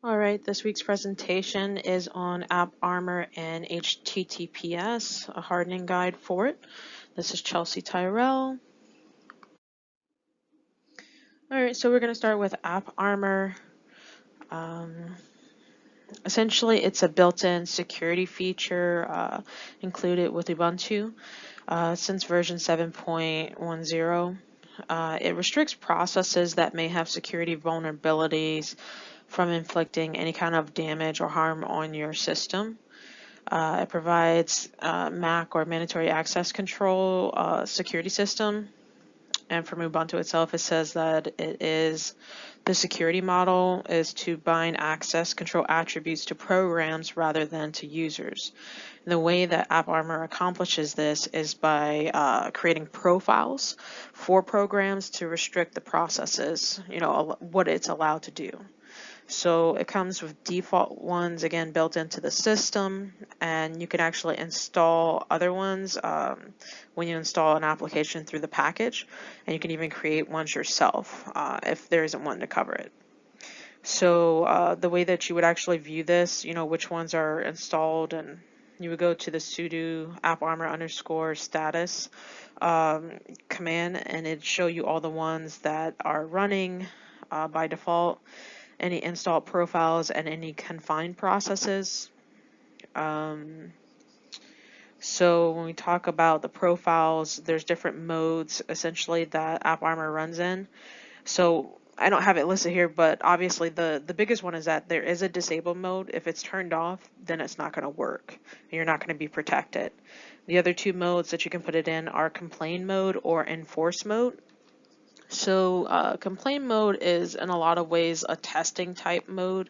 All right, this week's presentation is on AppArmor and HTTPS, a hardening guide for it. This is Chelsea Tyrell. All right, so we're going to start with AppArmor. Essentially, it's a built-in security feature included with Ubuntu since version 7.10. It restricts processes that may have security vulnerabilities from inflicting any kind of damage or harm on your system. It provides MAC or mandatory access control security system. And from Ubuntu itself, it says that the security model is to bind access control attributes to programs rather than to users. And the way that AppArmor accomplishes this is by creating profiles for programs to restrict the processes, what it's allowed to do. So it comes with default ones, again, built into the system, and you can actually install other ones when you install an application through the package, and you can even create ones yourself if there isn't one to cover it. So the way that you would actually view this, which ones are installed, and you would go to the sudo AppArmor_status command, and it'd show you all the ones that are running by default, any installed profiles, and any confined processes. So when we talk about the profiles, there's different modes essentially that AppArmor runs in. So I don't have it listed here, but obviously the biggest one is that there is a disable mode. If it's turned off, then it's not going to work. You're not going to be protected. The other two modes that you can put it in are complain mode or enforce mode. So complaint mode is in a lot of ways a testing type mode.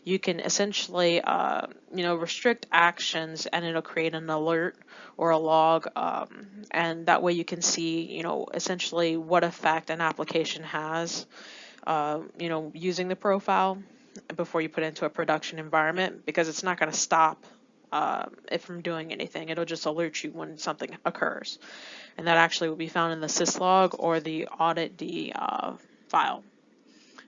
You can essentially, restrict actions, and it'll create an alert or a log, and that way you can see, essentially what effect an application has, using the profile before you put it into a production environment, because it's not going to stop it from doing anything. It'll just alert you when something occurs. And that actually will be found in the syslog or the audit.d file.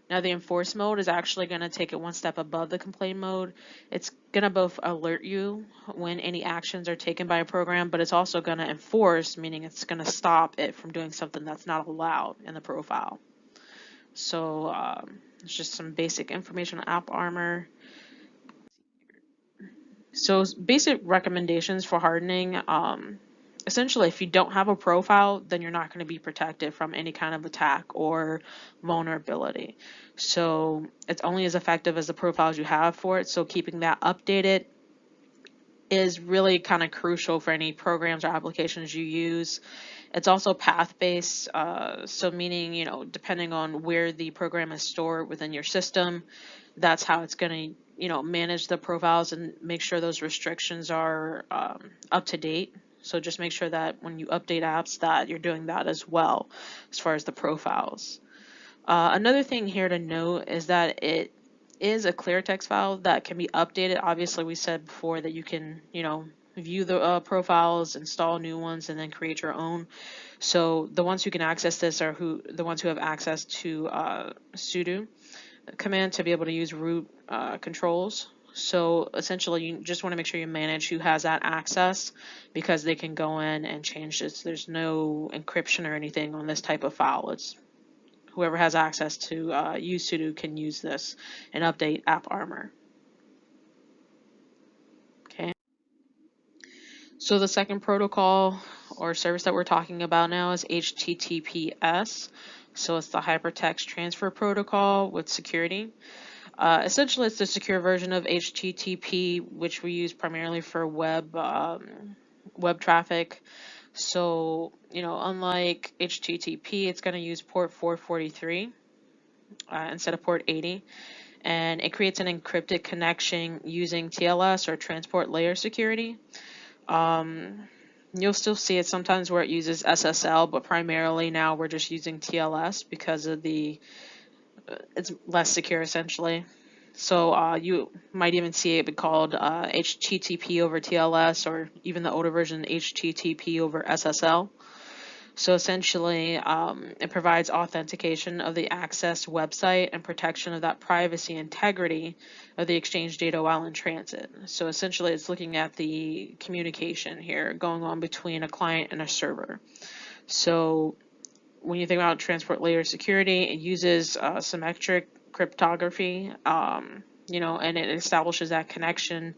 Now the enforce mode is actually going to take it one step above the complaint mode. It's going to both alert you when any actions are taken by a program, but it's also going to enforce, meaning it's going to stop it from doing something that's not allowed in the profile. So it's just some basic information on AppArmor. So basic recommendations for hardening. Essentially, if you don't have a profile, then you're not going to be protected from any kind of attack or vulnerability. So it's only as effective as the profiles you have for it. So keeping that updated is really kind of crucial for any programs or applications you use. It's also path-based, so meaning, depending on where the program is stored within your system, that's how it's going to, manage the profiles and make sure those restrictions are up to date. So just make sure that when you update apps that you're doing that as well as far as the profiles. Another thing here to note is that it is a clear text file that can be updated. Obviously, we said before that you can, view the profiles, install new ones, and then create your own. So the ones who can access this are the ones who have access to sudo command to be able to use root controls. So essentially, you just want to make sure you manage who has that access, because they can go in and change this. There's no encryption or anything on this type of file. It's whoever has access to use sudo can use this and update AppArmor. Okay. So the second protocol or service that we're talking about now is HTTPS. So it's the Hypertext Transfer Protocol with security. Essentially, it's the secure version of HTTP, which we use primarily for web traffic. So, unlike HTTP, it's going to use port 443 instead of port 80. And it creates an encrypted connection using TLS or transport layer security. You'll still see it sometimes where it uses SSL, but primarily now we're just using TLS because of it's less secure essentially. So you might even see it be called HTTP over TLS, or even the older version HTTP over SSL. So essentially, it provides authentication of the accessed website and protection of that privacy integrity of the exchange data while in transit. So essentially, it's looking at the communication here going on between a client and a server. So when you think about transport layer security, it uses symmetric cryptography, and it establishes that connection,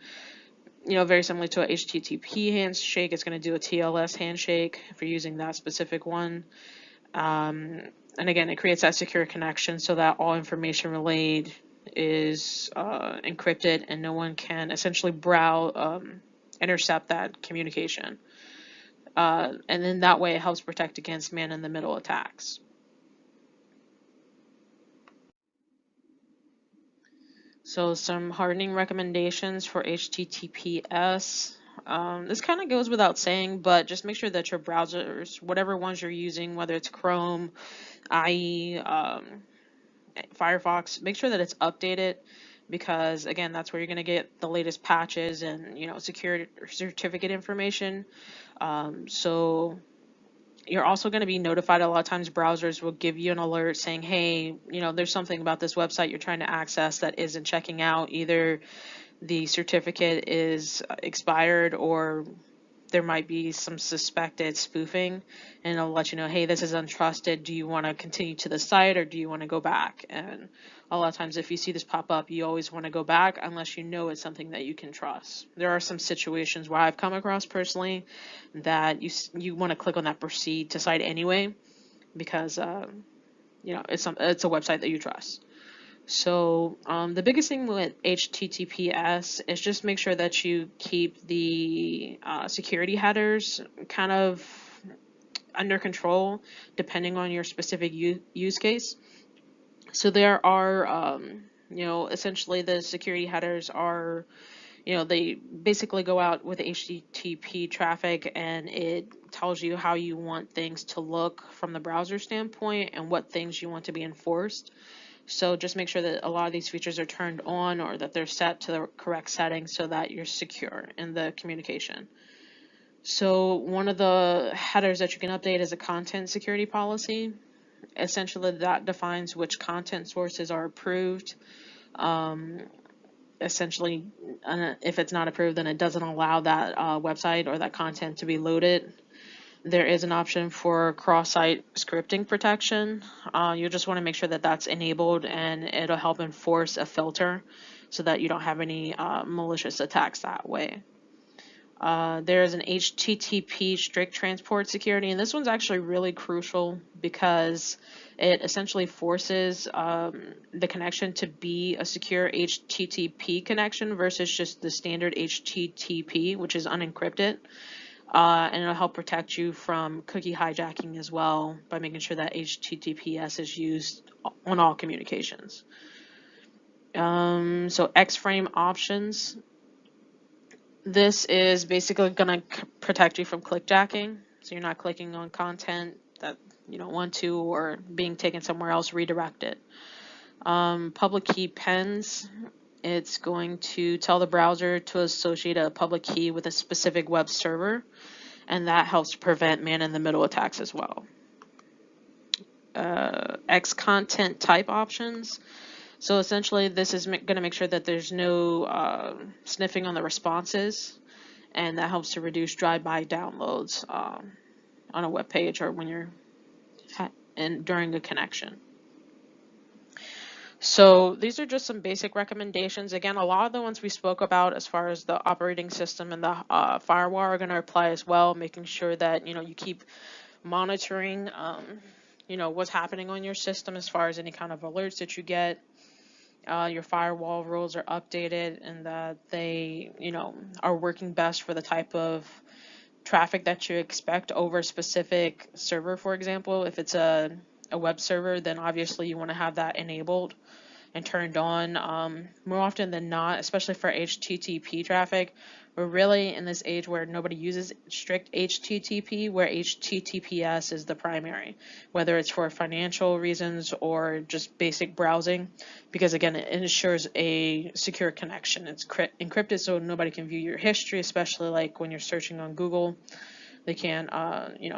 very similar to a HTTP handshake. It's going to do a TLS handshake if you're using that specific one. And again, it creates that secure connection so that all information relayed is encrypted and no one can essentially intercept that communication. And then that way it helps protect against man-in-the-middle attacks. So some hardening recommendations for HTTPS. This kind of goes without saying, but just make sure that your browsers, whatever ones you're using, whether it's Chrome, IE, Firefox, make sure that it's updated, because again, that's where you're going to get the latest patches and security certificate information. So you're also going to be notified. A lot of times browsers will give you an alert saying, hey, there's something about this website you're trying to access that isn't checking out. Either the certificate is expired or there might be some suspected spoofing, and it'll let you know, hey, this is untrusted. Do you want to continue to the site or do you want to go back? And a lot of times if you see this pop up, you always want to go back unless you know it's something that you can trust. There are some situations where I've come across personally that you want to click on that proceed to site anyway, because it's a website that you trust. So the biggest thing with HTTPS is just make sure that you keep the security headers kind of under control depending on your specific use case. So there are, essentially the security headers are, they basically go out with HTTP traffic, and it tells you how you want things to look from the browser standpoint and what things you want to be enforced. So just make sure that a lot of these features are turned on or that they're set to the correct settings so that you're secure in the communication. So one of the headers that you can update is a content security policy. Essentially, that defines which content sources are approved. Essentially, if it's not approved, then it doesn't allow that website or that content to be loaded. There is an option for cross-site scripting protection. You just want to make sure that that's enabled, and it'll help enforce a filter so that you don't have any malicious attacks that way. There is an HTTP strict transport security, and this one's actually really crucial because it essentially forces the connection to be a secure HTTP connection versus just the standard HTTP, which is unencrypted. And it'll help protect you from cookie hijacking as well by making sure that HTTPS is used on all communications. So X-frame options. This is basically going to protect you from clickjacking. So you're not clicking on content that you don't want to, or being taken somewhere else redirected. Public key pens. It's going to tell the browser to associate a public key with a specific web server, and that helps prevent man-in-the-middle attacks as well. X content type options. So essentially, this is going to make sure that there's no sniffing on the responses, and that helps to reduce drive-by downloads on a web page or when you're during a connection. So these are just some basic recommendations. Again, a lot of the ones we spoke about as far as the operating system and the firewall are going to apply as well, making sure that you keep monitoring what's happening on your system as far as any kind of alerts that you get. Your firewall rules are updated and that they are working best for the type of traffic that you expect over a specific server. For example, if it's a web server, then obviously you want to have that enabled and turned on. More often than not, especially for HTTP traffic, we're really in this age where nobody uses strict HTTP, where HTTPS is the primary, whether it's for financial reasons or just basic browsing, because again, it ensures a secure connection. It's encrypted so nobody can view your history, especially like when you're searching on Google. they can,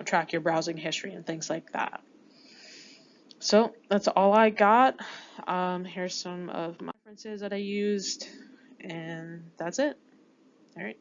track your browsing history and things like that. So that's all I got. Here's some of my references that I used, and that's it. All right.